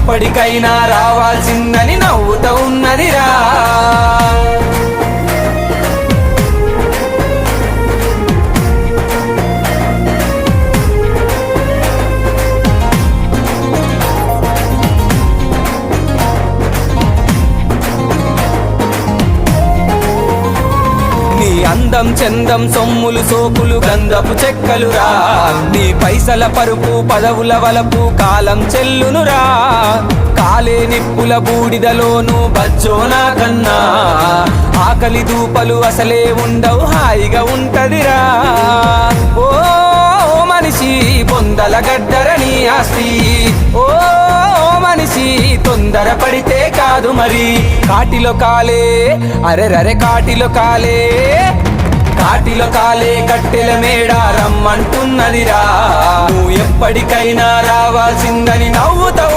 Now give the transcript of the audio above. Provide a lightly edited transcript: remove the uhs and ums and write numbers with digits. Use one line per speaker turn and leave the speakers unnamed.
ఎప్పటికైనా రావాల్సిందని నవ్వుతూ ఉన్నదిరా. నీ అందం చందం సొమ్ములు సోకులు గంధపు చెక్కలురా, నీ పైసల పరుపు పదవుల వలపు కాలం చెల్లునురా. కాలే నిప్పుల బూడిదలోను బజ్జోనా కన్నా ఆకలి దూపలు అసలే ఉండవు, హాయిగా ఉంటదిరా. ఓ మనిషి బొందల గడ్డరని ఆస్తి, ఓ మనిషి తొందర పడితే కాదు మరి. కాటిలో కాలే అరెరరే కాటిలో కాలే, కాటిలో కాలే కట్టెల మేడ రమ్మంటున్నదిరా. నువ్వు ఎప్పటికైనా రావాల్సిందని నవ్వుతావు